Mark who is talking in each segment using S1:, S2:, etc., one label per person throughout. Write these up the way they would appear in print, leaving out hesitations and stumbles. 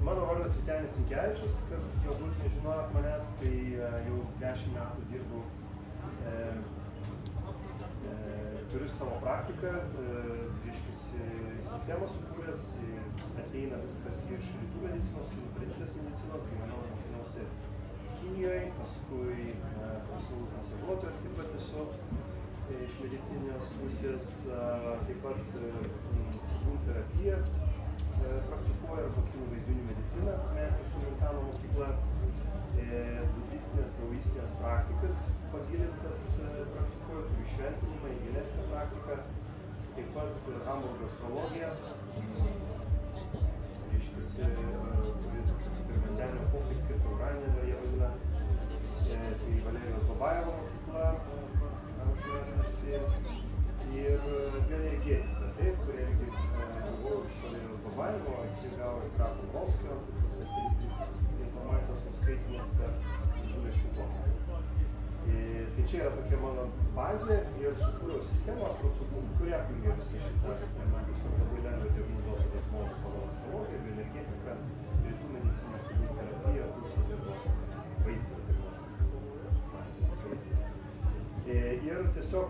S1: Mano vardas Vytenis Sinkevičius, kas galbūt nežinojo manęs, tai jau 10 metų dirbu, turiu savo praktiką, reiškiasi sistemą sukūręs, ateina viskas iš rytų medicinos, tradicinės medicinos, gyvenau mokinausi Kinijoje, paskui profesionalus masažuotojas taip pat esu iš medicininės pusės, taip pat ciklų terapiją praktikuoju arba kinų vaizdinių mediciną, su Miltano mokykla, budistinės, taoistinės praktikas pagilintas praktikuoju, turiu šventinimą, gilesnę praktiką, taip pat Hamburgo astrologiją, reiškiasi, pirmandenio pokai skirta Uranėlio, jie vadina, tai Valerijos Babajevo mokykla, amžinasi, ir bioenergetika, taip, kurie irgi gavau iš Valerijos Babajevo, jis gavo iš grafo Volskio, informacijos nuskaitimas per 20 tomų. Tai čia yra tokia mano bazė ir sukūriau sistemą, kurie apjungia visą šitą, tiesiog labai lengva diagnozuoti žmogų pagal astrologiją, bioenergetiką, rytų mediciną, ciklų terapiją, pulso diagnostiką, vaizdo diagnostiką. Ir tiesiog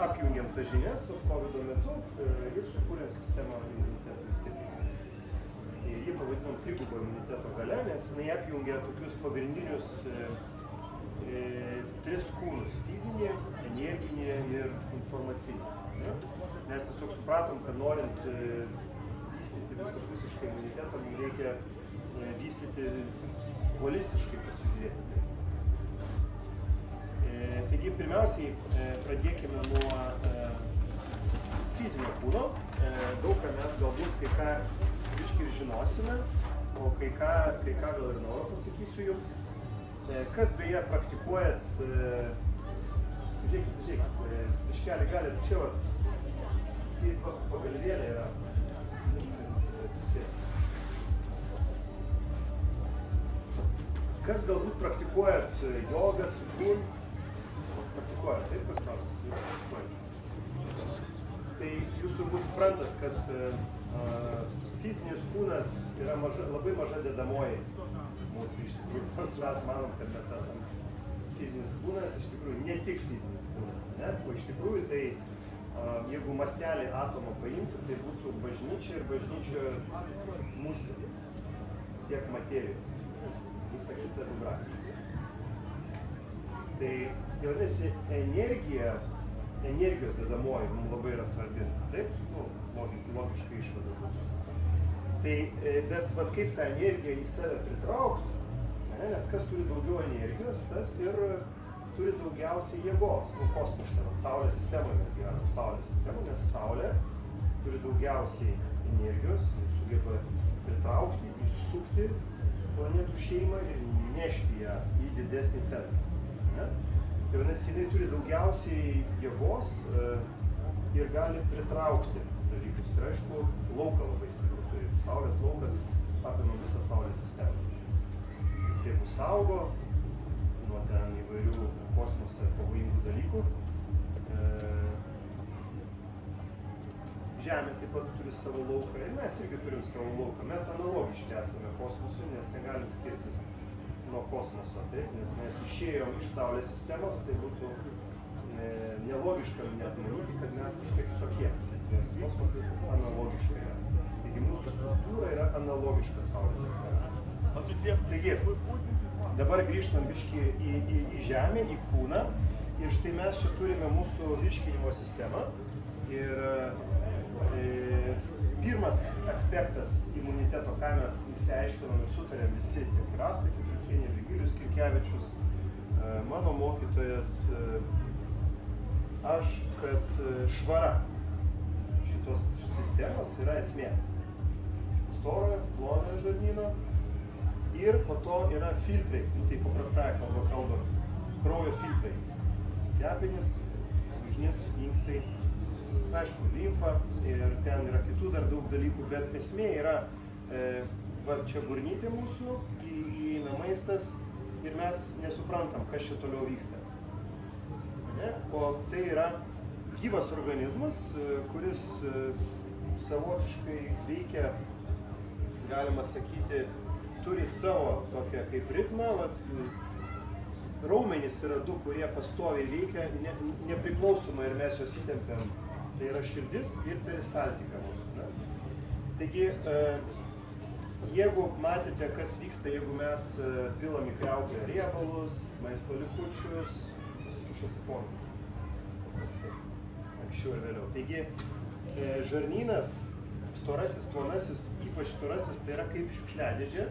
S1: apjungiam tas žinias COVID metu ir sukūrėm sistemą imunitetui stiprinti. Jį pavadinom trigubo imuniteto galia, nes jinai apjungia tokius pagrindinius 3 kūnus – fizinį, energinį ir informacinį. Mes tiesiog supratom, kad norint vystyti visapusiškai imunitetą, mums reikia vystyti holistiškai pasižiūrėti. Taigi, pirmiausiai pradėkime nuo fizinio kūno. Daug ką mes galbūt kai ką biškį ir žinosime, o kai ką gal ir naujo pasakysiu jums. Kas beje praktikuojat, žiūrėkit, biškelį galit čia pagalvėlė yra, atsisėsti. Kas galbūt praktikuojat jogą, cukrun, praktikuojat, taip kas nors? Tai jūs turbūt suprantat, kad fizinis kūnas yra labai maža dedamoji mūsų iš tikrųjų. Nors mes manom, kad mes esam fizinis kūnas, iš tikrųjų ne tik fizinis kūnas, ne? O iš tikrųjų tai, jeigu mastelį atomo paimtų, tai būtų bažnyčia ir bažnyčioje musė, tiek materijos, visa kita vibracija. Tai vadinasi, energijos dedamoji mums labai yra svarbi, taip? Logiškai išvada. Tai, bet kaip tą energiją į save pritraukti, nes kas turi daugiau energijos, tas ir turi daugiausiai jėgos, kosmose, Saulės sistemoje mes gyvename, Saulės sistemoje, nes Saulė turi daugiausiai energijos, sugeba pritraukti, įsukti planetų šeimą ir nešti ją į didesnį centrą. Tai vadinasi, jinai turi daugiausiai jėgos ir gali pritraukti dalykus. Ir aišku, lauką labai stiprų turi. Saulės laukas apima visą Saulės sistemą. Jis jeigu saugo nuo ten įvairių kosmose pavojingų dalykų. Žemė taip pat turi savo lauką ir mes irgi turim savo lauką. Mes analogiški esame kosmosui, nes negalim skirtis nuo kosmoso, taip, nes mes išėjom iš Saulės sistemos, tai būtų nelogiška net manyti, kad mes kažkaip kitokie, nes kosmosas viskas analogiška yra. Taigi mūsų struktūra yra analogiška Saulės sistema. Taigi, dabar grįžtam biškį į Žemę, į kūną, ir štai mes čia turime mūsų virškinimo sistemą. Ir pirmas aspektas imuniteto, ką mes išsiaiškinom ir sutarėm visi, tiek Rasta Ketriukienė, Virgilijus Kirkevičius, mano mokytojas, aš, kad švara šitos sistemos yra esmė. Storojo, plonojo žarnyno ir po to yra filtrai, tai paprastąją kalbą kalbant, kraujo filtrai. Kepenys, lūžnis, inkstai, aišku, limfa ir ten yra kitų dar daug dalykų, bet esmė yra, va čia burnytė mūsų, įeina maistas ir mes nesuprantam, kas čia toliau vyksta. O tai yra gyvas organizmas, kuris savotiškai veikia, galima sakyti, turi savo tokią kaip ritmą. Vat, raumenys yra du, kurie pastoviai veikia, nepriklausomai ir mes juos įtempiam. Tai yra širdis ir peristaltika mūsų. Ne? Taigi, jeigu matėte, kas vyksta, jeigu mes pilam į kriauklę riebalus, maisto likučius, susikišasi fonas. Anksčiau ir vėliau. Taigi, žarnynas, storasis, plonasis, ypač storasis, tai yra kaip šiukšliadėžė.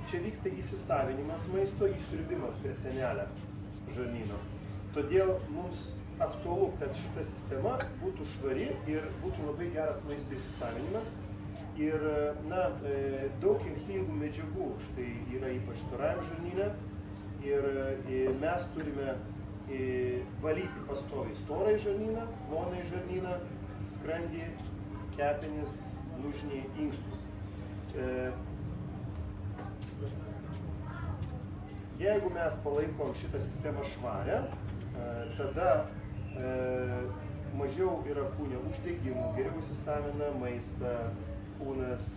S1: Čia vyksta įsisavinimas maisto, įsiurbimas prie senelę žarnyno. Todėl mums aktualu, kad šita sistema būtų švari ir būtų labai geras maisto įsisavinimas. Ir daug kenksmingų medžiagų štai yra ypač storajam žarnyne. Ir mes turime valyti pastoviai storąjį žarnyną, plonąjį žarnyną, skrandį, kepenis, lūžnį, inkstus. Jeigu mes palaikom šitą sistemą švarę, tada mažiau yra kūne uždegimų, geriau įsisavina maistą, kūnas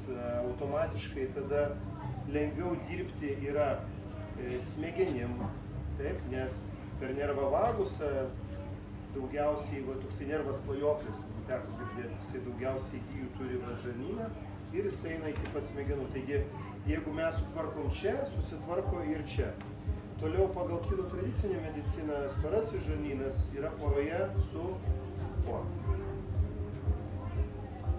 S1: automatiškai tada lengviau dirbti yra smegenim, taip, nes per nervą vagusą daugiausiai, toksai nervas klajoklis, teko girdėti, jisai daugiausiai gijų turi žarnyne ir jisai eina iki pat smegenų. Taigi, jeigu mes sutvarkom čia, susitvarko ir čia. Toliau pagal kinų tradicinę mediciną storasis žarnynas yra poroje su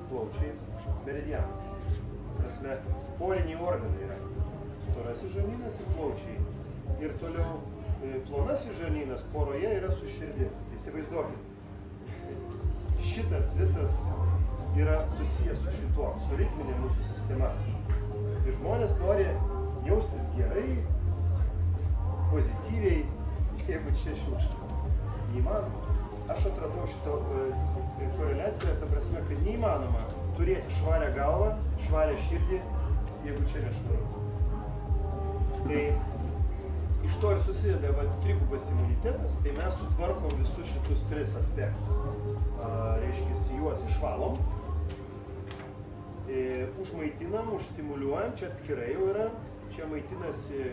S1: plaučiais, meridianais. Prasme, poriniai organai yra storasis žarnynas ir plaučiai. Ir toliau plonasis žarnynas poroje yra su širdim. Įsivaizduokit, šitas visas yra susijęs su šituo, su ritminė mūsų sistema. Ir žmonės nori jaustis gerai, pozityviai, jeigu čia šiukšlė. Neįmanoma. Aš atradau šitą koreliaciją, ta prasme, kad neįmanoma turėti švarę galvą, švarę širdį, jeigu čia nešvaru. Tai iš to ir susideda trigubas imunitetas, tai mes sutvarkom visus šitus tris aspektus. Reiškia, juos išvalom, užmaitinam, užstimuliuojam, čia atskirai jau yra, čia maitinasi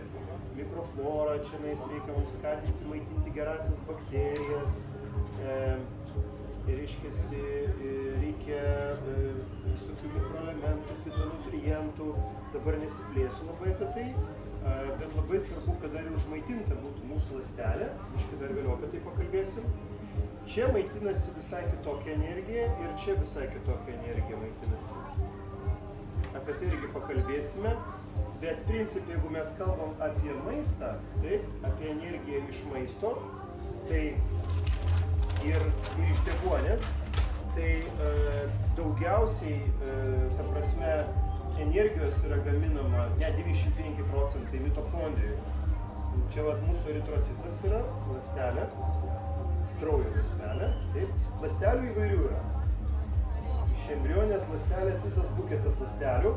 S1: mikroflora, čia reikia mums skatinti maitinti gerasias bakterijas, reikia visokių mikroelementų, fitonutrientų, dabar nesiplėsiu labai apie tai, bet labai svarbu, kad dar užmaitinta būtų mūsų ląstelė, dar vėliau apie tai pakalbėsim. Čia maitinasi visai kitokia energija ir čia visai kitokia energija maitinasi. Apie tai irgi pakalbėsime, bet principai, jeigu mes kalbam apie maistą, taip, apie energiją iš maisto, tai ir iš deguonies, tai daugiausiai, ta prasme, energijos yra gaminama ne 95 procentai mitokondrijų. Čia mūsų eritrocitas yra, ląstelė, kraujo ląstelė, taip, ląstelių įvairių yra. Iš embrionės ląstelės visas buketas ląstelių,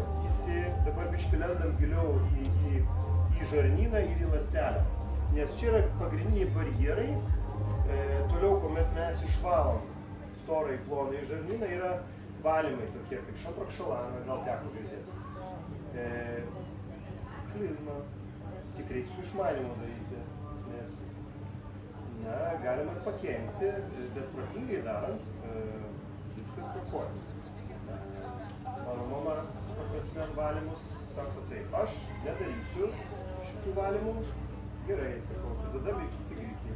S1: dabar biškį lendam giliau į žarnyną ir į ląstelę. Nes čia yra pagrindiniai barjerai, toliau, kuomet mes išvalom storai plonai žarnyną, yra valymai tokie kaip šamprakšalana, gal teko girdėti. Klizma, tik reikia su išmanymu daryti, nes galima ir pakenkti, bet protingai darant, viskas tvarkoja. Mano mama prasme valymus sako taip, aš nedarysiu šitų valymų, gerai, sakau, tada veikyti greitai.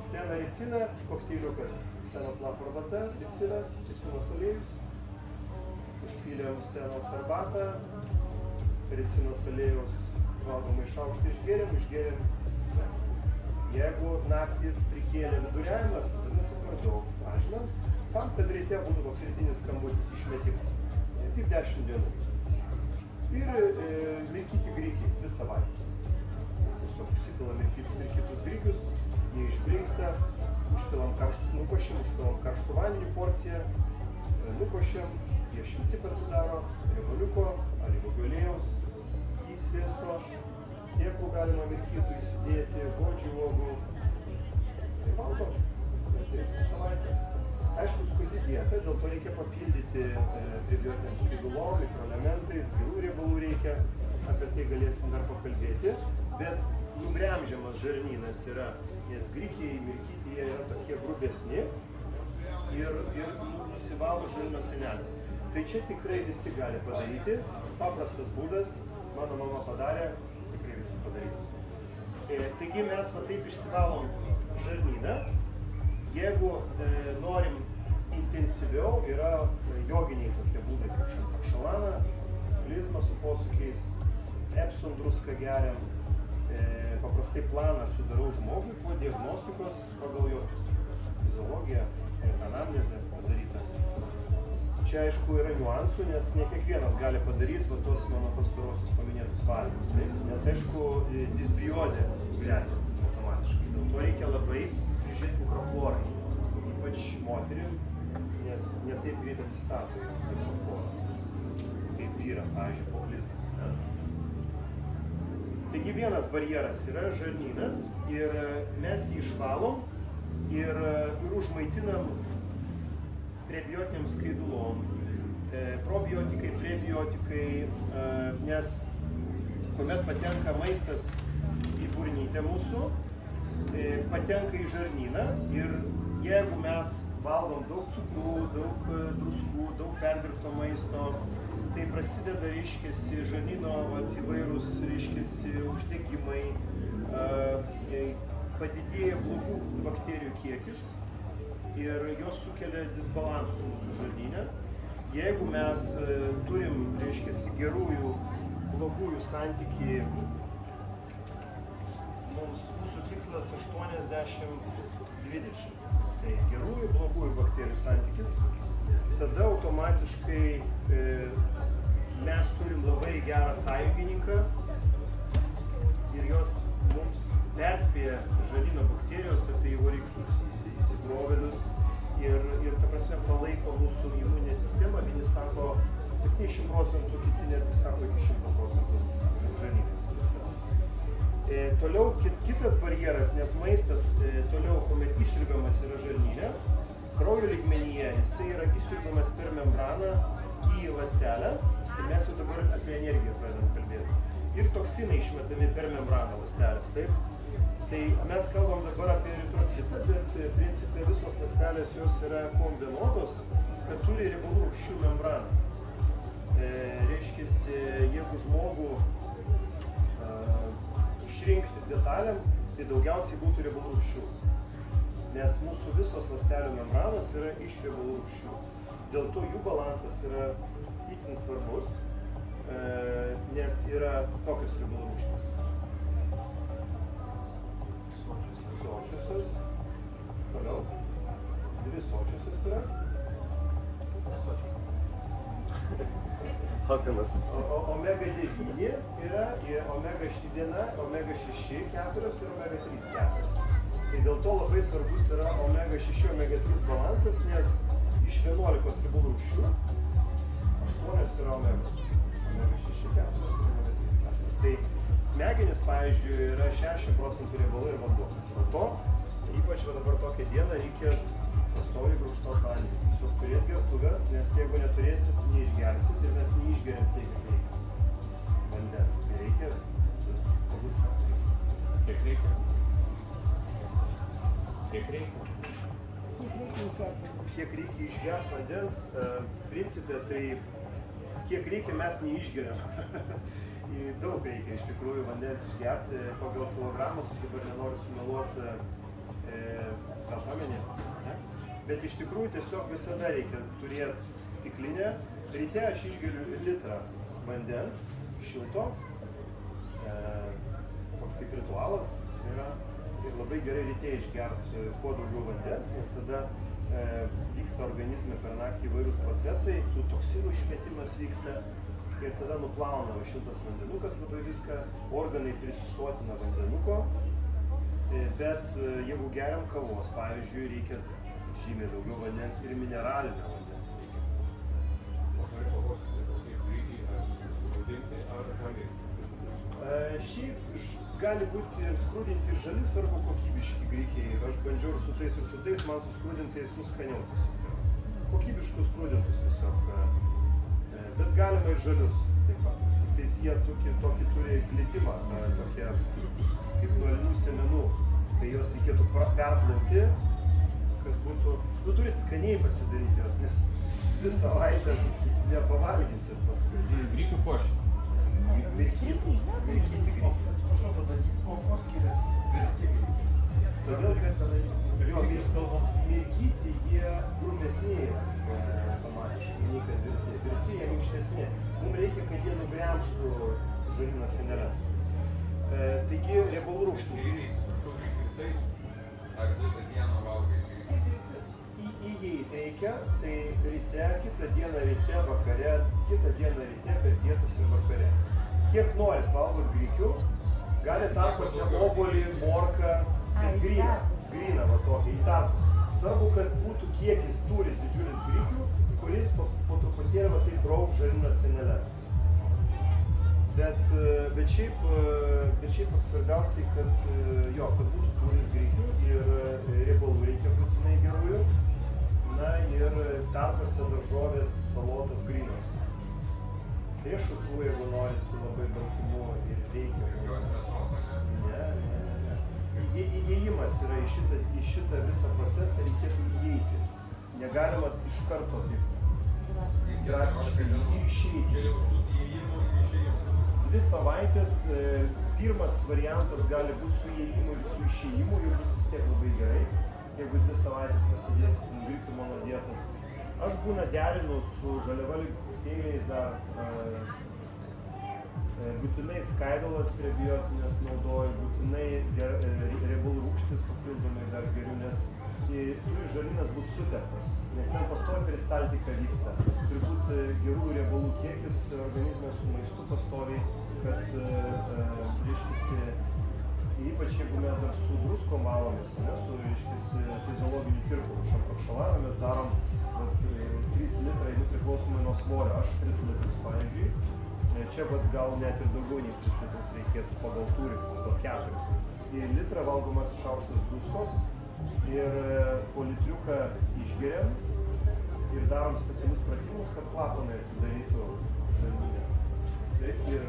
S1: Sena ricina, kokteiliukas. Senos lapų arbata, ricina, ricinos aliejus. Užpylėm senos arbatą, ricinos aliejus valgomai šaukštą išgėrėm seną. Jeigu naktį prikėlė viduriavimas, vadinasi per daug mažinam, tam, kad ryte būdavo kritinis skambutis išmetimas. Taip 10 dienų. Ir mirkyti grikį 2 savaitės. Tiesiog užsipilam mirkytus grikius, jie išbrinksta, nukošim, užpilam karštų vandenių porciją, nukošiam, jie šilti pasidaro, riebaliuko, alyvuogių aliejaus, įsviesto, sėklų galima mirkytų įsidėti, godžių uogų. Tai valgom. Ir taip 2 savaitės. Aišku, skurdi dieta, dėl to reikia papildyti prebiotiniam skaidulom, mikroelementais, kokiais gerų riebalų reikia, apie tai galėsim dar pakalbėti, bet nugremžiamas žarnynas yra, nes grikiai, mirkyti jie yra tokie grubesni ir nusivalo žarnyno sienelės. Tai čia tikrai visi gali padaryti, paprastas būdas, mano mama padarė, tikrai visi padarys. Taigi mes va taip išsivalom žarnyną. Jeigu norim intensyviau, yra joginiai tokie būdai, kaip šampakšalana, klizma su posūkiais, epsom druską geriam. Paprastai planą aš sudarau žmogui po diagnostikos pagal jo fiziologiją, anamnezę padarytą. Čia aišku yra niuansų, nes ne kiekvienas gali padaryti va tos mano pastarosius paminėtus valymus. Nes aišku, disbiozė grėsia automatiškai. Dėl to reikia labai prižiūrėti mikroflorą, ypač moterim, nes ne taip greit atsistato mikroflorą, kaip vyram, pavyzdžiui, po klizmos. Taigi vienas barjeras yra žarnynas ir mes jį išvalom ir užmaitinam prebiotiniam skaidulom, probiotikai, prebiotikai, nes kuomet patenka maistas į burnytę mūsų, patenka į žarnyną ir jeigu mes valgom daug cukrų, daug druskų, daug perdirbto maisto, tai prasideda, reiškiasi, žarnyno įvairūs, reiškiasi, uždegimai, padidėja blogų bakterijų kiekis ir jos sukelia disbalansus mūsų žarnyne. Jeigu mes turim, reiškiasi, gerųjų, blogųjų santykį, mūsų tikslas 80-20. Tai gerųjų, blogųjų bakterijų santykis, tada automatiškai mes turim labai gerą sąjungininką ir jos mums perspėja žarnyno bakterijos apie įvairius įsibrovėlius ir ta prasme palaiko mūsų imuninę sistemą. Vieni sako 70%, kiti netgi sako iki 100% žarnynas viskas yra. Toliau kitas barjeras, nes maistas toliau, kuomet įsiurbiamas yra žarnyne, kraujo lygmenyje jisai yra įsiurbiamas per membraną į ląstelę ir mes jau dabar apie energiją pradedam kalbėti. Ir toksinai išmetami per membraną ląstelės, taip? Tai mes kalbam dabar apie eritrocitą, bet principe visos ląstelės jos yra kombinuotos, kad turi riebalų rūgščių membraną. Reiškiasi, jeigu žmogų išrinkti detalėm, tai daugiausiai būtų riebalų rūgščių. Nes mūsų visos ląstelių membranos yra iš riebalų rūgščių. Dėl to jų balansas yra itin svarbus, nes yra tokios riebalų rūgštys. Sočiosios. Toliau. Dvi sočiosios yra. Nesočiosios. Alkanas. Omega 9 yra, omega 1, omega 6, 4 ir omega 3, 4. Tai dėl to labai svarbus yra omega 6, omega 3 balansas, nes iš 11 riebalų rūgščių 8 yra omega 6, 4 ir omega 3, 4. Tai smegenys, pavyzdžiui, yra 60% riebalų ir vanduo. Dėl to, ypač dabar tokią dieną, reikia pastoviai grūžtoti vandenį. Tiesiog turėti gertuvę, nes jeigu neturėsit, neišgersit ir mes neišgeriam tai, kad reikia. Vandens. Tai reikia vis pabūti.
S2: Kiek reikia? Kiek reikia?
S1: Kiek reikia išgerti vandens, principė, tai kiek reikia mes neišgeriam. Daug reikia iš tikrųjų vandens išgerti pagal kilogramus, aš dabar nenoriu sumeluoti, gal pamenė, ne? Bet iš tikrųjų tiesiog visada reikia turėti stiklinę. Ryte aš išgeriu litrą vandens šilto, toks kaip ritualas yra. Ir labai gerai ryte išgerti kuo daugiau vandens, nes tada vyksta organizme per naktį įvairūs procesai, tų toksinų išmetimas vyksta ir tada nuplauna šiltas vandenukas labai viską, organai prisisotina vandenuko, bet jeigu geriam kavos, pavyzdžiui, reikia žymiai daugiau vandens ir mineralinio vandens reikia. Šiaip gali būti ir skrudinti ir žali, arba kokybiški grikiai. Aš bandžiau ir su tais, man su skrudintais nuskaniau tiesiog. Kokybiškus skrudintus tiesiog. Bet galima ir žalius. Taip. daugelis jie tokį turi plitimą, tokie kaip nuo linų sėmenų. Tai jos reikėtų perplauti, kad būtų, turit skaniai pasidaryti jos, nes 2 savaitės nepavalgysit paskui.
S2: Grikių košė.
S1: Mirkyti grikiai.
S3: Atsiprašau, tada kuo skiriasi virti grikiai?
S1: Todėl, kad
S3: Jo, kaip kalbam.
S1: mirkyti jie grubesni automatiškai, nei kad virti. Virti jie minkštesni. Mums reikia, kad jie nugremžtų žarnyno sieneles. Taigi riebalų rūgštis grįžti.
S4: Ar visą dieną valgai?
S1: Jei reikia, tai ryte, kitą dieną ryte, vakare, kitą dieną ryte, per pietus ir vakare. Kiek norit valgot grikių, gali tarpuose obuolį, morką, gryną va tokį, į tarpus. Svarbu, kad būtų kiekis turit didžiulis grikių, kuris po truputėlį va taip brauk žarnyno sieneles. Bet šiaip svarbiausiai, kad būtų turis grikių ir riebalų reikia būtinai gerųjų. Na ir tarpuose daržovės, salotos grynos. Riešutų, jeigu norisi labai baltymų ir reikia.
S4: Jokios mėsos, ne?
S1: Ne. Įėjimas yra į šitą visą procesą reikėtų įeiti. Negalima iš karto taip drastiškai išeiti.
S4: Čia jau su įėjimu ir išėjimu.
S1: 2 savaitės, pirmas variantas gali būti su įėjimu ir su išėjimu ir bus vis tiek labai gerai. Jeigu 2 savaitės pasidėsit grikių mano dietos. Aš būna derinu su žaliavalių kokteiliais dar, būtinai skaidulas prebiotinės naudoju, būtinai riebalų rūgštis papildomai dar geriu, nes turi žarnynas būti suteptas, nes ten pastovi peristaltika vyksta. Turi būti gerų riebalų kiekis organizme su maistu pastoviai, kad reiškiasi, ypač jeigu mes dar su druskom valomės, su fiziologiniu tirpu. Šampakšalaną mes darom 3 litrai, priklausomai nuo svorio, aš 3 litrus, pavyzdžiui. Čia gal net ir daugiau nei 3 litrus reikėtų pagal tūrį, gal 4. Į litrą valgomas šaukštas druskos ir po litriuką išgeriam ir darom specialius pratimus, kad klapanai atsidarytų žarnyne. Taip, ir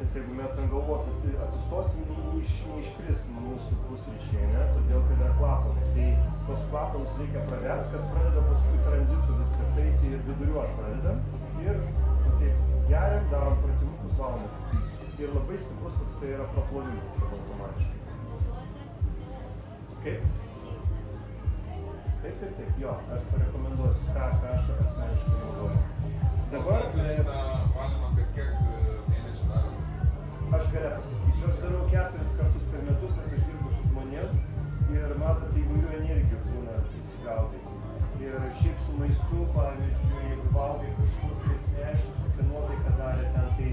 S1: nes jeigu mes ant galvos atsistosim, neiškris mūsų pusryčiai, ne? Todėl, kad yra klapanai. Tai tos klapanus reikia pravert, kad pradeda paskui tranzitu viskas eiti ir viduriuot pradedam. Ir taip geriam, darom pratimukus, valomės. Ir labai stiprus toksai yra praplovimas, tai automatiškai. Kaip? Taip, jo, aš parekomenduosiu, ką aš asmeniškai naudoju. Dabar
S4: Valymą kas kiek mėnesių daro?
S1: aš gale pasakysiu, aš darau 4 kartus per metus, nes aš dirbu su žmonėm ir matot, įvairių energijų būna įsigaudai. Ir šiaip su maistu, pavyzdžiui, jeigu valgai kažkur, kuris neaiškus, kokią nuotaiką darė ten, tai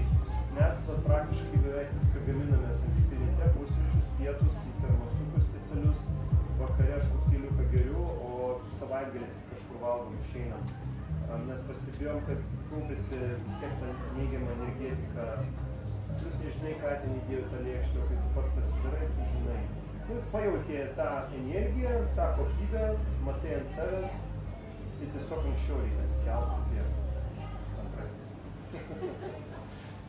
S1: mes praktiškai beveik viską gaminamės anksti ryte, pusryčius, pietus, į termosukus specialius, vakare aš kokteiliuką geriu, o savaitgaliais kažkur valgom, išeinam. Nes pastebėjom, kad kaupiasi vis tiek ta neigiama energetika. Plus nežinai, ką ten įdėjo tą lėkštę, kai tu pats pasidarai, tu žinai. Pajautė tą energiją, tą kokybę, matai ant savęs, tai tiesiog anksčiau reikia atsikelti ir antrą.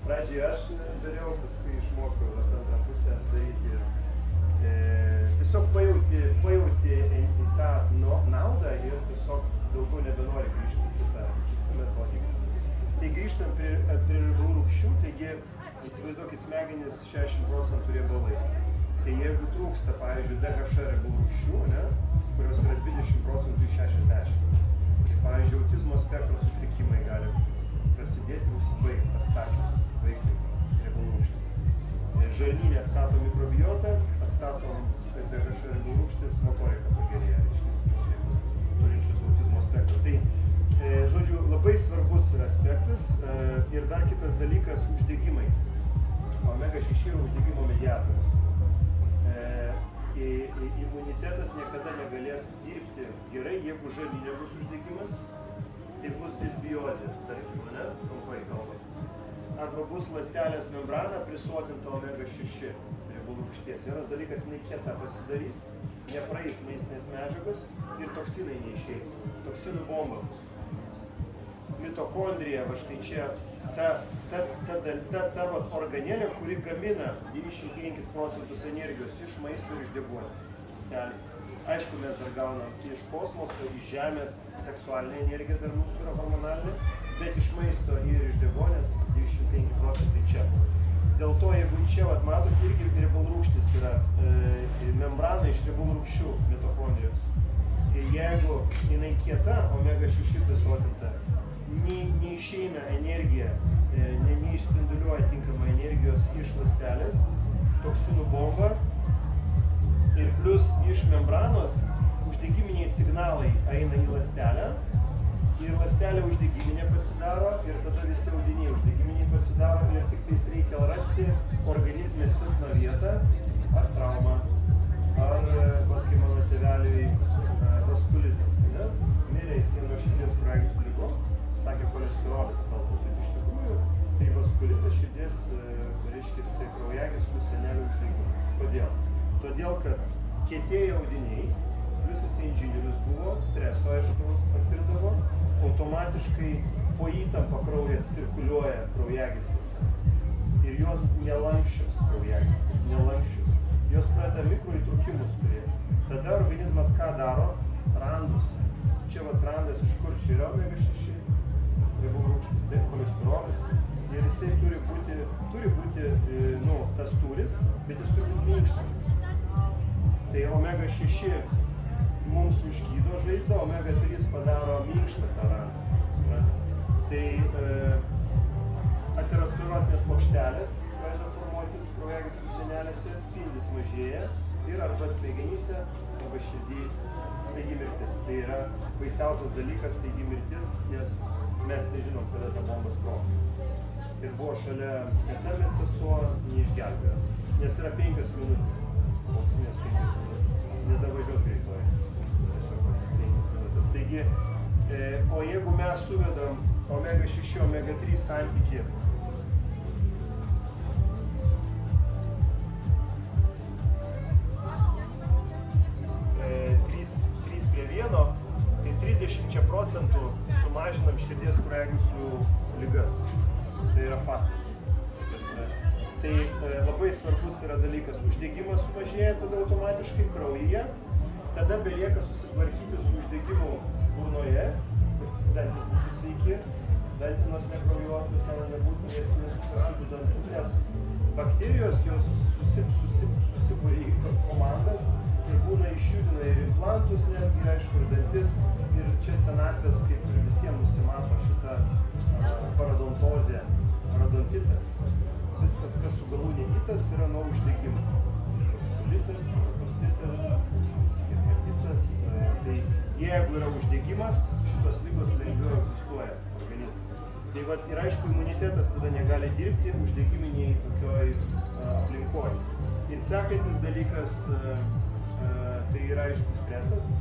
S1: Pradžiai aš dariau, paskui išmokau antrą pusę daryti. Tiesiog pajauti tą naudą ir tiesiog daugiau nebenori grįžti į kitą metodiką. Tai grįžtam prie riebalų rūgščių, taigi įsivaizduokit smegenis 60% riebalai. Tai jeigu trūksta, pavyzdžiui, DHA riebalų rūgščių, kurios yra 20% iš 60%. Tai pavyzdžiui, autizmo spektro sutrikimai gali prasidėti ir užsibaigti atstačius vaikui riebalų rūgštis. Žarnyne atstatom mikrobiotą, atstatom DHA riebalų rūgštis, motorika pagerėja, reiškia, turinčius autizmo spektrą. Tai, žodžiu, labai svarbus yra aspektas ir dar kitas dalykas – uždegimai. Omega-6 yra uždegimo mediatorius. Imunitetas niekada negalės dirbti gerai, jeigu žarnyne bus uždegimas, tai bus disbiozė, tarkim, trumpai kalbant. Arba bus ląstelės membrana prisotinta omega-6 riebalų rūgšties. Vienas dalykas, jinai kieta pasidarys, nepraeis maistinės medžiagos ir toksinai neišeis. Toksinų bomba bus. mitochondrija, va štai čia, ta vat organėlė, kuri gamina 95% energijos iš maisto ir iš deguonies. Aišku, mes dar gaunam iš kosmoso, iš Žemės seksualinė energija dar mūsų yra hormonalinė, bet iš maisto ir iš deguonies 95% čia. Dėl to, jeigu čia, vat, matot, irgi riebalų rūgštis yra membrana iš riebalų rūgščių mitochondrijos. Ir jeigu jinai kieta, omega-6 prisotinta, neišeina energija, neišspinduliuoja tinkamą energijos iš ląstelės, toksinų bomba, ir plus iš membranos uždegiminiai signalai eina į ląstelę ir ląstelė uždegiminė pasidaro ir tada visi audiniai uždegiminiai pasidaro ir tik tais reikia rasti organizme silpną vietą ar traumą, ar, kaip mano tėveliui, vaskulitas. Mirė jis nuo širdies kraujagyslių ligos, sakė cholesterolis kalba, bet iš tikrųjų tai vaskulitas širdies, reiškia, kraujagyslių senelių uždegimas. Kodėl? Todėl, kad kietieji audiniai, plus jis inžinierius buvo, streso, aišku, patirdavo, automatiškai po įtampą kraujas cirkuliuoja kraujagyslėse. Ir jos nelankščios kraujagyslės, nelankščios. Jos pradeda mikroįtrūkimus turėti. Tada organizmas ką daro? Randus. Čia vat randas iš kur? Čia yra omega-6, riebalų rūgštis, tai cholesterolis. Ir jisai turi būti, tas tūris, bet jis turi būti minkštas. Tai omega-6 mums užgydo žaizdą, omega-3 padaro minkštą tą randą. Tai aterosklerotinės plokštelės pradeda formuotis kraujagyslių sienelėse, spindis mažėja ir arba smegenyse, arba širdį staigi mirtis. Tai yra baisiausias dalykas staigi mirtis, nes mes nežinom, kada ta bomba sprogs. Ir buvo šalia kita medsesuo, neišgelbėjo, nes yra 5 minutės. Auksinės 5 minutės. Nedavažiuot greitoje. Tiesiog 5 minutės. Taigi, o jeigu mes suvedam omega-6, omega-3 santykį tai 30% sumažinam širdies kraujagyslių ligas. Tai yra faktas. Tai labai svarbus yra dalykas, uždegimas sumažėja tada automatiškai kraujyje, tada belieka susitvarkyti su uždegimu burnoje, kad dantys būtų sveiki, dantinos nekraujuotų, ten nebūtų nesutvarkytų dantų, nes bakterijos jos susibūrė į komandas ir būna išjudina ir implantus netgi, aišku, ir dantis, ir čia senatvės kaip ir visiems nusimato šitą parodontozę, parodontitas. Viskas, kas su galūnė įtas, yra nuo uždegimo. Vaskulitas, parodontitas, hepatitas. Tai jeigu yra uždegimas, šitos ligos lengviau egzistuoja organizme. Tai vat, ir aišku, imunitetas tada negali dirbti uždegiminiai tokioj aplinkoj. Ir sekantis dalykas, tai yra aišku stresas,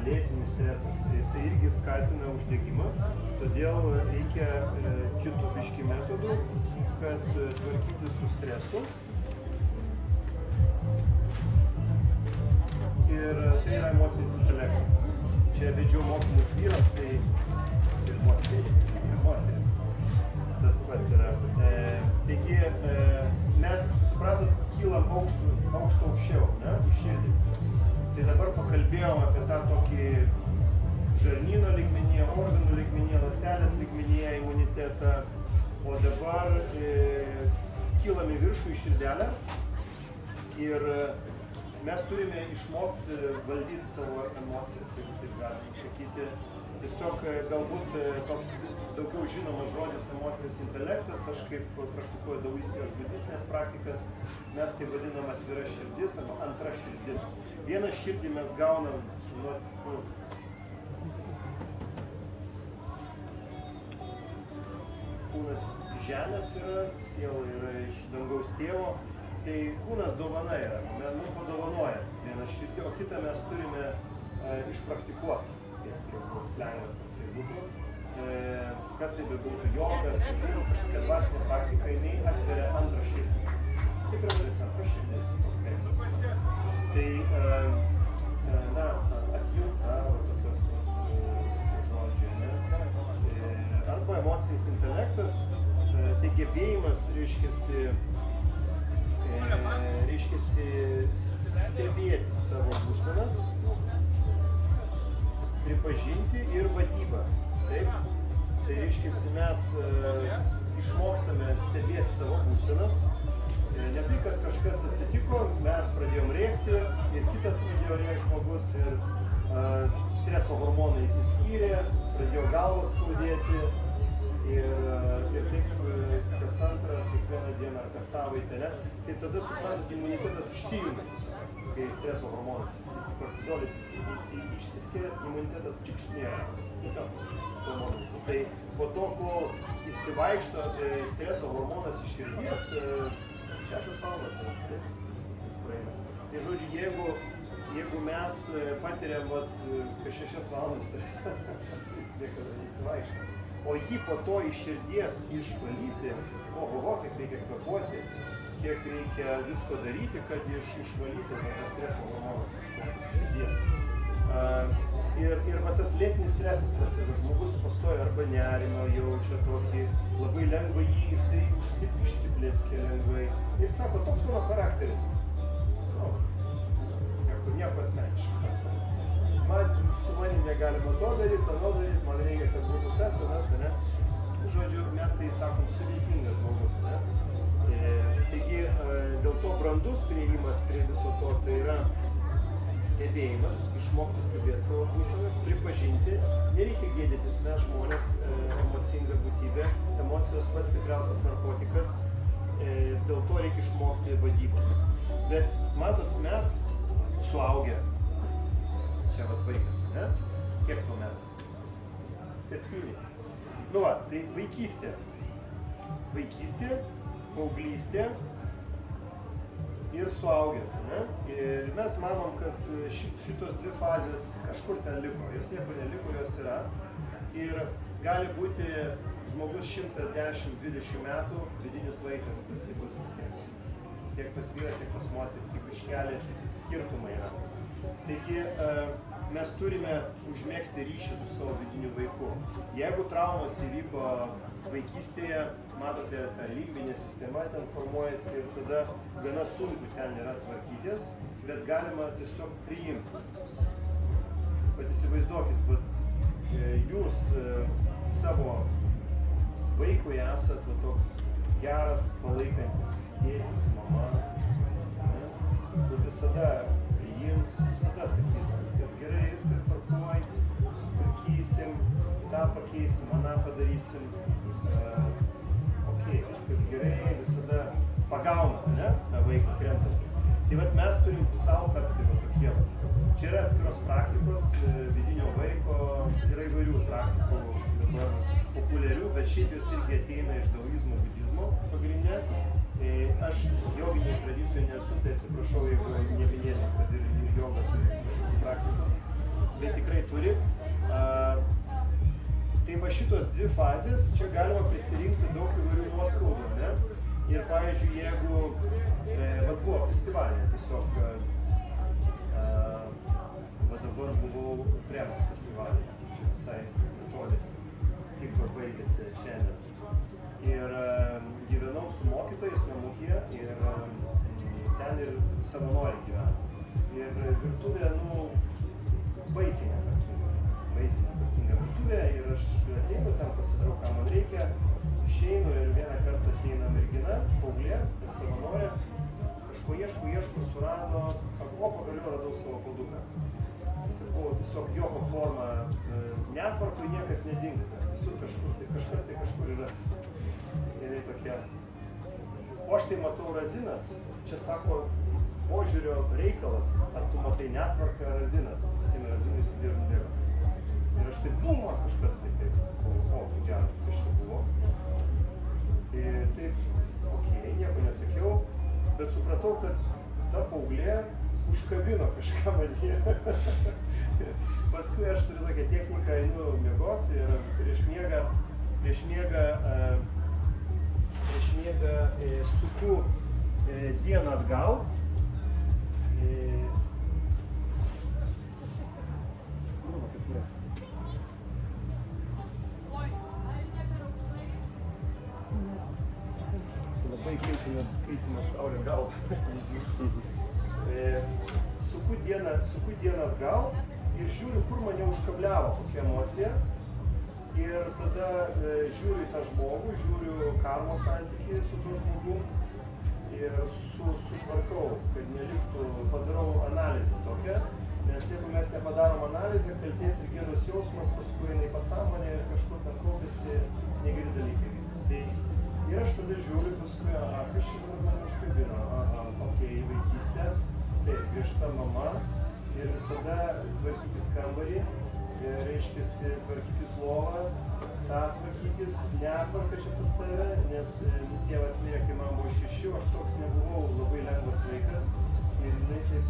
S1: lėtinis stresas. Jisai irgi skatina uždegimą, todėl reikia kitų biškį metodų, kad tvarkyti su stresu. Ir tai yra emocinis intelektas. Čia vedžiau mokymus vyrams, tai ir moterims. Tas pats yra. Taigi, mes, supratot, kylam aukščiau, į širdį. Tai dabar pakalbėjom apie tą tokį žarnyno lygmenyje, organų lygmenyje, ląstelės lygmenyje, imunitetą. O dabar kylam į viršų į širdelę ir mes turime išmokti valdyti savo emocijas, jeigu taip galima sakyti. Tiesiog galbūt toks daugiau žinomas žodis emocinis intelektas, aš kaip praktikuoju daoistijos budistinės praktikas, mes tai vadinam atvira širdis arba antra širdis. Vieną širdį mes gaunam nuo kūnas iš žemės yra, siela yra iš dangaus tėvo, tai kūnas dovana yra, mums padovanoja vieną širdį, o kitą mes turime išpraktikuoti, kaip slengas toksai būtų. Kas tai bebūtų, joga, kažkokia dvasinė praktika, jinai atveria antrą širdį. Kaip yra dalis antrą širdis, toks terminas. Tai, atjungta, tokios žodžiai, arba emocinis intelektas, tai gebėjimas, reiškiasi, stebėti savo būsenas, pripažinti ir vadybą. Taip? Tai reiškiasi, mes išmokstame stebėti savo būsenas. Ne tai, kad kažkas atsitiko, mes pradėjom rėkti ir kitas pradėjo rėkti žmogus ir streso hormonai įsiskyrė, pradėjo galvas skaudėti ir taip kas antrą, kiekvieną dieną ar kas savaitę, ne? Tai tada suprantat, imunitetas išsijungia. Kai streso hormonas, kortizolis išsiskiria, imunitetas nėra. Tai po to, kol įsivaikšto streso hormonas iš širdies, 6 valandas praeina. Tai žodžiu, jeigu mes patiriam kas 6 valandas stresą, jis niekada neįsivaikšto. O jį po to iš širdies išvalyti, kiek reikia kvėpuoti, kiek reikia visko daryti, kad išvalyti tą streso hormoną iš širdies. Ir tas lėtinis stresas prasideda, žmogus pastoja arba nerimą jaučia tokį, labai lengvai jisai išsiplėskia lengvai. Ir sako, toks mano charakteris. Nieko asmeniškai. Su manim negalima to daryti, man reikia, kad būtų tas, ne? Žodžiu, mes tai sakom sudėtingas žmogus, ne? Taigi, dėl to brandus priėjimas prie viso to, tai yra stebėjimas, išmokti stebėti savo būsenas, pripažinti, nereikia gėdytis, mes žmonės, emocinga būtybė, emocijos pats stipriausias narkotikas, dėl to reikia išmokti vadybos. Bet matot, mes suaugę, čia vaikas, ne? Kiek tuo metu? 7. Nu va, tai vaikystė, paauglystė ir suaugęs, ne? Ir mes manom, kad šitos dvi fazės kažkur ten liko, jos niekur neliko, jos yra. Ir gali būti žmogus 110-20 metų, vidinis vaikas pasibus vis tiek. Tiek pas vyrą, tiek pas moterį, tik iškeli skirtumai yra. Taigi mes turime užmėgsti ryšį su savo vidiniu vaiku. Jeigu traumos įvyko vaikystėje, matote, ta limbinė sistema ten formuojasi ir tada gana sunku ten yra tvarkytis, bet galima tiesiog priimti. Bet įsivaizduokit, jūs savo vaikui esat toks geras, palaikantis tėtis, mama, kur visada priims, visada sakys, viskas gerai, viskas tvarkoj, sutvarkysim, tą pakeisim, aną padarysim, viskas gerai, visada pagauna, ne, tą vaiką krentantį. Tai vat mes turim savo tapti tokie. Čia yra atskiros praktikos, vidinio vaiko, yra įvairių praktikų dabar populiarių, bet šiaip jos irgi ateina iš daoizmo, budizmo pagrindė. Aš joginėje tradicijoje nesu, tai atsiprašau, jeigu neminėsiu, kad ir joga turi praktikų, bet tikrai turi. Tai va šitos dvi fazės, čia galima prisirinkti daug įvairių nuoskaudų, ne? Ir pavyzdžiui, jeigu buvo festivalė, tiesiog dabar buvau Premos festivalėje, čia visai netoli, tik baigėsi šiandien. Ir gyvenau su mokytojais namūkyje ir ten ir savanoriai gyveno. Ir virtuvė, baisiai nepartinga virtuvė ir aš ateinu ten, pasidarau, ką man reikia, išeinu ir vieną kartą ateina mergina, paauglė, savanorė, kažko ieško, surado, sako, pagaliau radau savo koduką. Sakau, tiesiog joko forma netvarkoj niekas nedingsta, visur kažkas tai kažkur yra. Ir tokia. O aš tai matau razinas, čia sako požiūrio reikalas, ar tu matai netvarką razinas, visiem razinų įsidėjo ir nubėgo. Ir aš taip, kažkas taip, geras, kas čia buvo. Ir taip, nieko neatsakiau, bet supratau, kad ta paauglė užkabino kažką manyje. Paskui aš turiu tokią techniką, einu miegoti ir prieš miegą suku dieną atgal. naikinti, nes kaitino saulė galvą. Suku dieną atgal ir žiūriu, kur mane užkabliavo kokia emocija. Ir tada žiūriu į tą žmogų, žiūriu karmos santykį su tuo žmogum ir sutvarkau, kad neliktų, padarau analizę tokią, nes jeigu mes nepadarom analizę, kaltės ir gėdos jausmas, paskui jinai pasąmonė ir kažkur ten kaupiasi negeri dalykai vyksta. Tai ir aš tada žiūriu, paskui, kas šį mane užkabino, tokia vaikystė, taip, griežta mama ir visada tvarkykis kambarį, reiškiasi tvarkykis lovą, tą tvarkykis, neapvarka čia pas tave, nes tėvas mirė, kai man buvo 6, aš toks nebuvau labai lengvas vaikas ir jinai taip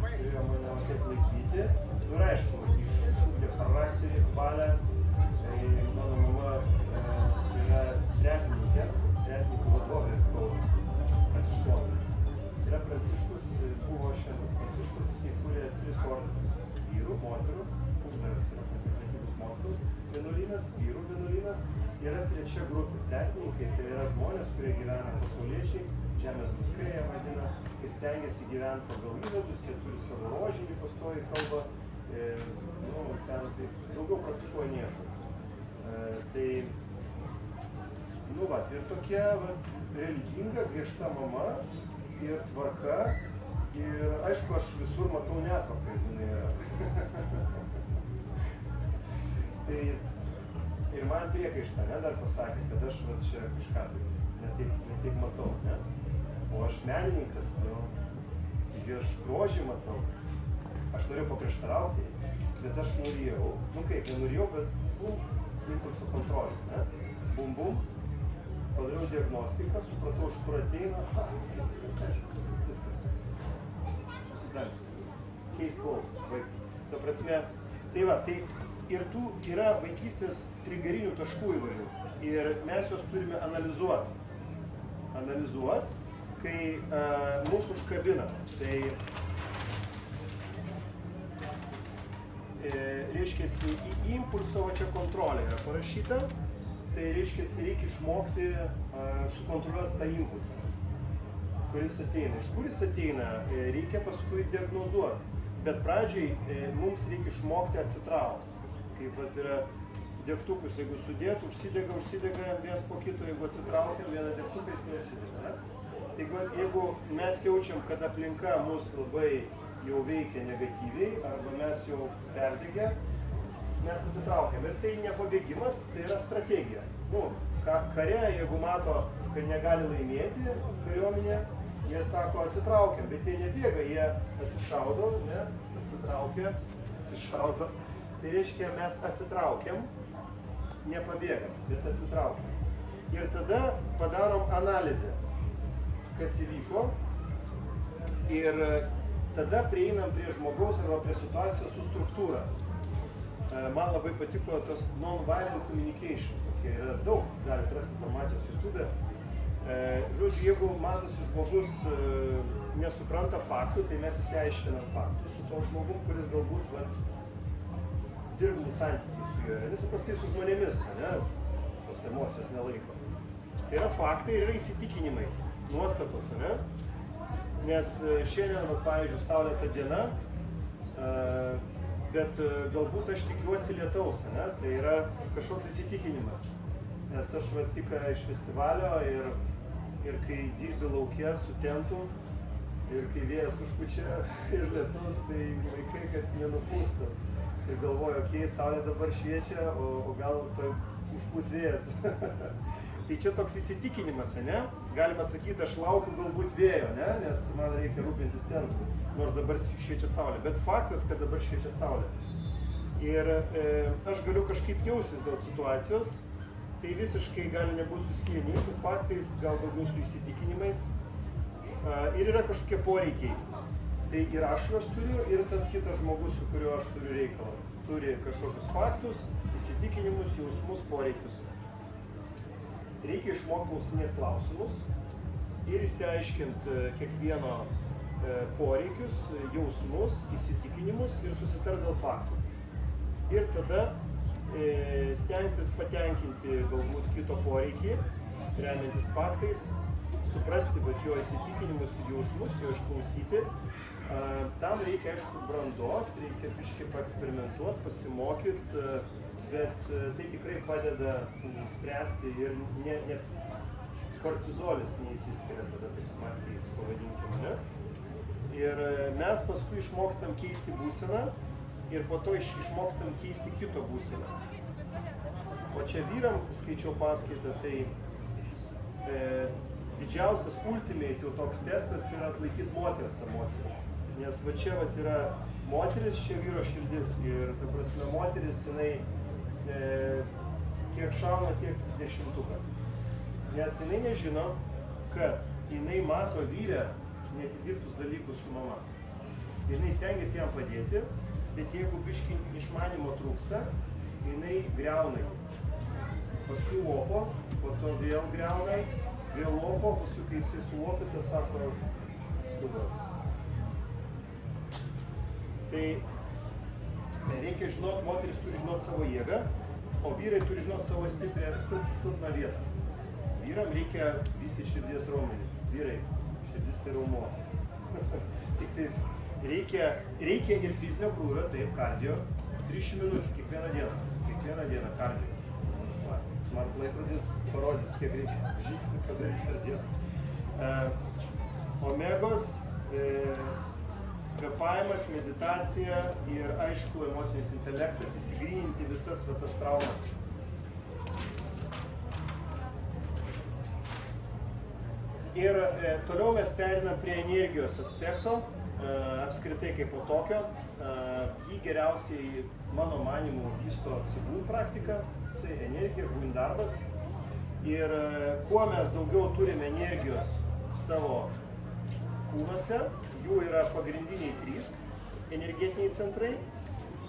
S1: turėjo mane taip laikyti. Ir aišku, iššūkė charakterį, valią. Mano mama yra tretininkų vadovė Kaunas, Pranciškonai. Yra Pranciškus, buvo šventas Pranciškus, jis įkūrė 3 ordinus – vyrų, moterų, uždaras yra prekybos moterų vienuolynas, vyrų vienuolynas. Yra 3 grupė – tretininkai, tai yra žmonės, kurie gyvena pasauliečiai, žemės druskai jie vadina, kai stengiasi gyventi pagal įvedus, jie turi savo rožinį pastoviai kalbą, ten tai daugiau praktikuoja niežų. Tai, ir tokia religinga, griežta mama ir tvarka ir aišku, aš visur matau netvarką, jeigu jinai yra. Tai ir man priekaištą, dar pasakė, kad aš čia kažką netaip matau, ne? O aš menininkas, aš grožį matau, aš norėjau paprieštarauti, bet aš norėjau, nenorėjau, bet impulsų kontrolė, ne? Bum, padariau diagnostiką, supratau, iš kur ateina, viskas aišku, viskas, susidangstė, keis klausų, ta prasme, tai ir tų yra vaikystės trigerinių taškų įvairių ir mes juos turime analizuoti, kai mūsų užkabina. Tai reiškiasi į impulsą, čia kontrolė yra parašyta, tai reiškiasi reikia išmokti sukontroliuoti tą impulsą, kuris ateina. Iš kur jis ateina, reikia paskui diagnozuoti, bet pradžiai mums reikia išmokti atsitraukti. Kaip yra degtukus, jeigu sudėtų, užsidega vienas po kito, jeigu atsitraukiam vieną degtuką, jis neužsidega. Jeigu mes jaučiam, kad aplinka mus labai jau veikia negatyviai, arba mes jau perdegę, mes atsitraukiam. Ir tai ne pabėgimas, tai yra strategija. Kare, jeigu mato, kad negali laimėti kariuomenė, jie sako atsitraukiam, bet jie nebėga, jie atsišaudo, atsišaudo. Tai reiškia, mes atsitraukiam, nepabėgam, bet atsitraukiam. Ir tada padarom analizę, kas įvyko, ir tada prieinam prie žmogaus arba prie situacijos su struktūra. Man labai patiko tas non-violent communication, tokie yra daug, galite rasti informacijos YouTube. Žodžiu, jeigu matosi žmogus nesupranta faktų, tai mes įsiaiškinam faktus su to žmogum, kuris galbūt dirbami santykiai su juo, nes paprastai su žmonėmis, tos emocijos nelaiko. Tai yra faktai ir yra įsitikinimai, nuostatos, nes šiandien, pavyzdžiui, saulėta diena, bet galbūt aš tikiuosi lietaus, tai yra kažkoks įsitikinimas, nes aš tik iš festivalio ir kai dirbi lauke su tentu ir kai vėjas užpučia ir lietus, tai vaikai, kad nenupūstų. Ir galvoju, saulė dabar šviečia, o gal užpūs vėjas. Tai čia toks įsitikinimas, galima sakyti, aš laukiu galbūt vėjo, nes man reikia rūpintis tentu, nors dabar šviečia saulė. Bet faktas, kad dabar šviečia saulė. Ir aš galiu kažkaip jaustis dėl situacijos, tai visiškai gali nebūti susiję nei su faktais, gal daugiau su įsitikinimais. Ir yra kažkokie poreikiai. Tai ir aš juos turiu, ir tas kitas žmogus, su kuriuo aš turiu reikalą. Turi kažkokius faktus, įsitikinimus, jausmus, poreikius. Reikia išmokti klausinėti klausimus ir išsiaiškinti kiekvieno poreikius, jausmus, įsitikinimus ir susitarti dėl faktų. Ir tada stengtis patenkinti galbūt kito poreikį, remiantis faktais, suprasti vat, jo įsitikinimus ir jausmus, jo išklausyti. Tam reikia, aišku, brandos, reikia biškį paeksperimentuoti, pasimokyti, bet tai tikrai padeda spręsti ir net kortizolis neįsiskiria tada taip smarkiai, pavadinkime, ne? Ir mes paskui išmokstam keisti būseną ir po to išmokstam keisti kito būseną. O čia vyram, skaičiau paskaitą, tai didžiausias ultimate jau toks testas yra atlaikyti moters emocijas. Nes va čia vat yra moteris, čia vyro širdis ir, ta prasme, moteris, jinai kiek šauna, tiek dešimtuką. Nes jinai nežino, kad jinai mato vyrę neatidirbtus dalykus su mama. Ir jinai stengiasi jam padėti, bet jeigu biškį išmanimo trūksta, jinai griauna jį. Paskui lopo, po to vėl griauna, vėl lopo, paskui kai jisai sulopita, sako, skuba. Tai reikia žinoti, moteris turi žinoti savo jėgą, o vyrai turi žinoti savo stiprią, silpną vietą. Vyram reikia vystyti širdies raumenį. Vyrai, širdis tai raumuo. Tik tais reikia ir fizinio krūvio, taip, kardio, 300 minučių kiekvieną dieną kardio. Smart laikrodis parodys, kiek reikia žingsnį padaryti per dieną. Omegos, kvėpavimas, meditacija ir, aišku, emocinis intelektas, įsigryninti visas tas traumas. Ir toliau mes perinam prie energijos aspekto, apskritai kaip po tokio. Jį geriausiai, mano manimu, vysto cigūnų praktika, energija, būn darbas. Ir kuo mes daugiau turime energijos savo kūnuose, jų yra pagrindiniai 3 energetiniai centrai,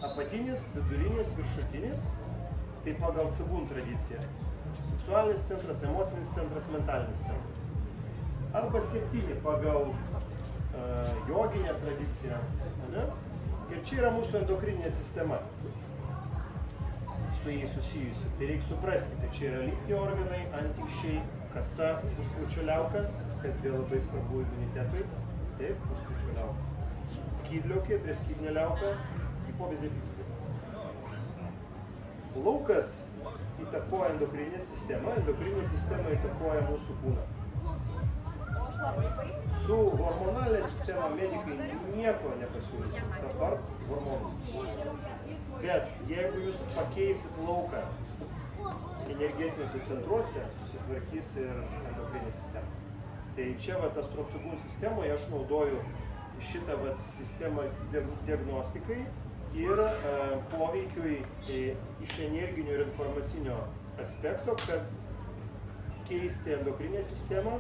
S1: apatinis, vidurinis, viršutinis, tai pagal cigūnų tradiciją. Čia seksualinis centras, emocinis centras, mentalinis centras. Arba 7 pagal joginę tradiciją. Ne? Ir čia yra mūsų endokrininė sistema su jais susijusi. Tai reikia suprasti, kad čia yra lytiniai organai, antinksčiai, kasa, užkrūčio liauka, kas vėl labai svarbu imunitetui. Taip, užkrūčio liauka. Skydliaukė, prieskydinė liauka, hipofizė, epifizė. Laukas įtakoja endokrininę sistemą įtakoja mūsų kūną. Su hormonalinė sistema medikai nieko nepasiūlys, apart hormonus. Bet jeigu jūs pakeisit lauką energetiniuose centruose, susitvarkys ir endokrininė sistema. Tai čia astrocigūnų sistemoje aš naudoju šitą sistemą diagnostikai ir poveikiui iš energinio ir informacinio aspekto, kad keisti endokrininę sistemą,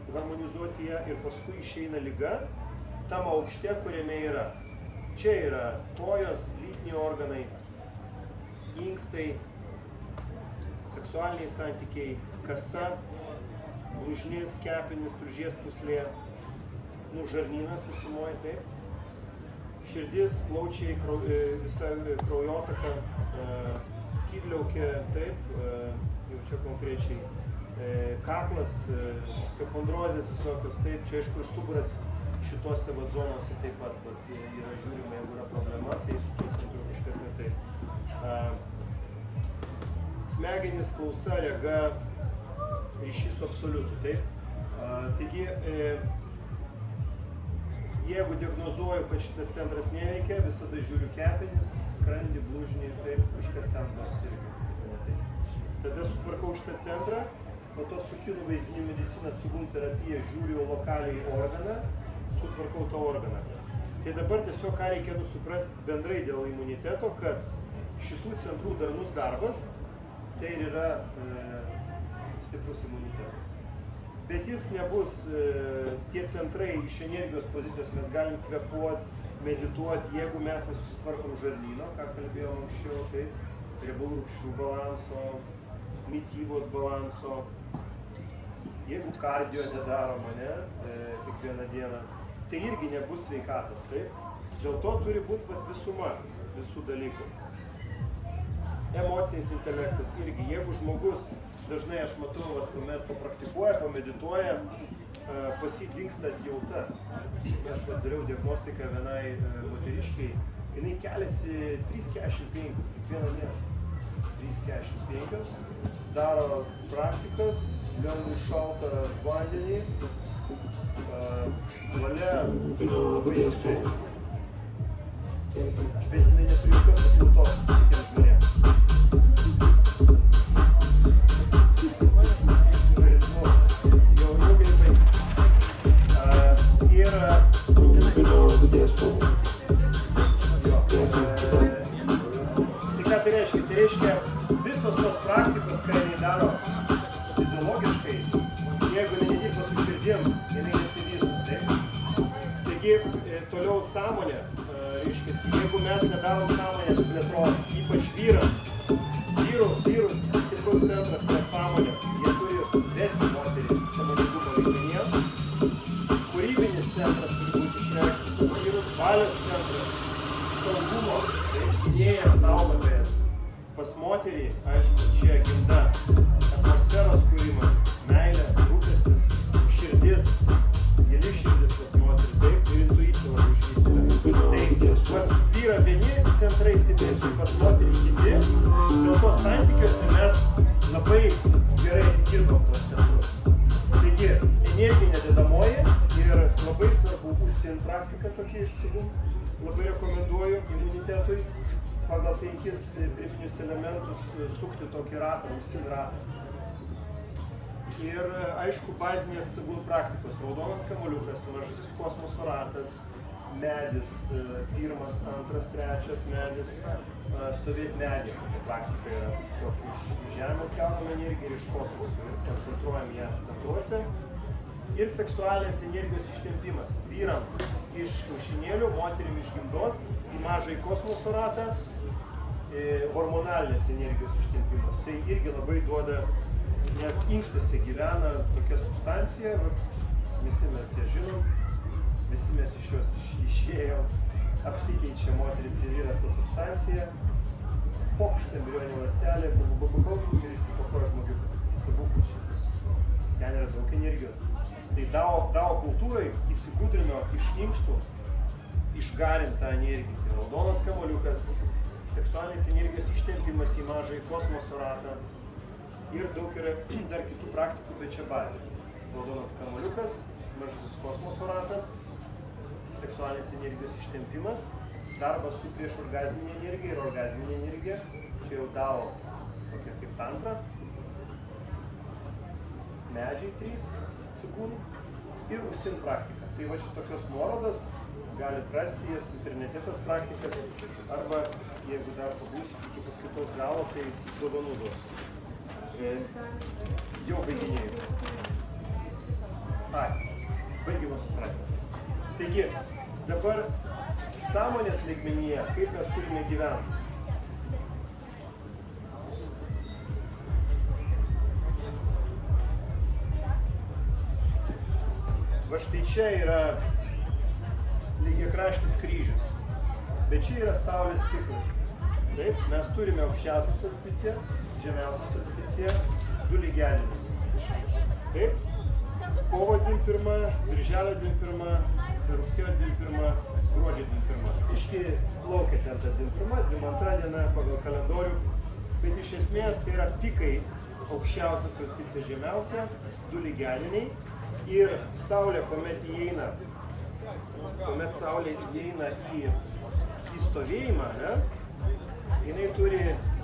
S1: harmonizuoti ją ir paskui išeina liga tam aukšte, kuriame yra. Čia yra kojos, lytiniai organai, inkstai, seksualiniai santykiai, kasa, blužnis, kepenis, tulžies pūslė, žarnynas visumoje, taip. Širdis, plaučiai, visa kraujotaka, skydliaukė, taip, jau čia konkrečiai. Kaklas, osteochondrozės visokios, taip, čia aišku stuburas šitose zonose taip pat yra žiūrima, jeigu yra problema, tai su tuo centru kažkas ne taip. Smegenys, klausa, rega, ryšys su absoliutu, taip. Taigi, jeigu diagnozuoju, kad šitas centras neveikia, visada žiūriu kepenis, skrandį, blužnį, taip, kažkas ten bus irgi. Tada sutvarkau šitą centrą. Po to su kinų vaizdinių medicina, cigūnų terapija, žiūriu lokaliai organą, sutvarkau tą organą. Tai dabar tiesiog ką reikėtų suprasti bendrai dėl imuniteto, kad šitų centrų darnus darbas, tai ir yra stiprus imunitetas. Bet jis nebus, tie centrai iš energijos pozicijos mes galim kvėpuoti, medituoti, jeigu mes nesusitvarkom žarnyno, ką kalbėjom anksčiau, tai riebalų rūgščių balanso, mitybos balanso, jeigu kardio nedarom, kiekvieną dieną, tai irgi nebus sveikatos, taip? Dėl to turi būti visuma visų dalykų. Emocinis intelektas irgi, jeigu žmogus dažnai aš matau, vat, kuomet papraktikuoja, pamedituoja, pas jį dingsta atjauta. Aš vat, dariau diagnostiką vienai moteriškiai, jinai keliasi 3:45 kiekvieną dieną. 3:45, daro praktikas, lenda į šaltą vandenį, valia labai stipriai. Bet jinai neturi jokios atjautos kitiems žmonėms. Su ritmu. Jau greitai baigsis. Ir tai ką tai reiškia? Tai reiškia, visos tos praktikos, ką jinai daro fiziologiškai, jeigu jinai nedirba su širdim, jinai nesivysto. Taigi, toliau sąmonė, reiškia, jeigu mes nedarom sąmonės plėtros, ypač vyrų stiprus centras yra sąmonė, jie turi vesti moterį sąmoningumo lygmenyje, kūrybinis centras turi būti išreikštas pas vyrus, valios centras, saugumo, gynėjas, saugotojas. Pas moterį, aišku, čia gimda, atmosferos kūrimas, meilė, rūpestis, širdis, gili širdis pas moterį, taip, ir intuicija labai išvystyta. Tai pas vyrą vieni centrai stipresni, pas moterį kiti, dėl to santykiuose mes labai gerai atidirbam tos centrus. Taigi, energinė dedamoji ir labai svarbu užsienio praktika tokia iš tikrųjų, labai rekomenduoju imunitetui pagal 5 pirminius elementus sukti tokį ratą, užsienio ratą. Ir aišku, bazinės cigulų praktikos, raudonas kamuoliukas, mažasis kosmoso ratas, medis, 1, 2, 3 medis, stovėti medį. Praktika yra tiesiog iš žemės gauname energiją ir iš kosmoso ir koncentruojam ją centruose. Ir seksualinės energijos ištempimas. Vyram iš kiaušinėlių, moterim iš gimdos į mažąjį kosmoso ratą, hormonalinės energijos ištempimas. Tai irgi labai duoda, nes inkstuose gyvena tokia substancija, visi mes ją žinom, visi mes iš jos išėjom, apsikeičia moteris ir vyras tą substanciją, pokštė embrioninė ląstelė, ir įsipakoja žmogiukas. Stebuklas šitą. Ten yra daug energijos. Tai Dao kultūrai įsigudrino iš inkstų išgarintą energiją. Tai raudonas kamuoliukas, seksualinės energijos ištempimas į mažąjį kosmoso ratą ir daug yra dar kitų praktikų, bet čia bazė. Raudonas kamuoliukas, mažasis kosmoso ratas, seksualinės energijos ištempimas, darbas su priešorgazminė energija ir orgazminė energija. Čia jau Dao tokia kaip tantra. Medžiai 3 cigūnų ir užsienio praktika. Tai va čia tokios nuorodas, galite rasti jas internete tas praktikas, arba jeigu dar pabūsit iki paskaitos galo, tai dovanų duosiu. Jau baiginėjau. Baigiamosios praktikos. Taigi, dabar sąmonės lygmenyje, kaip mes turime gyventi. Va štai čia yra lygiakraštis kryžius, bet čia yra Saulės ciklas. Taip, mes turime aukščiausią solsticiją, žemiausią solsticiją, 2 lygiadienius. Taip, kovo 21, birželio 21, rugsėjo 21, gruodžio 21. Iški plaukia ten ta 21, 22 diena pagal kalendorių, bet iš esmės tai yra pikai aukščiausia solsticija, žemiausia, 2 lygiadieniai. Ir Saulė, kuomet Saulė įeina į stovėjimą, jinai turi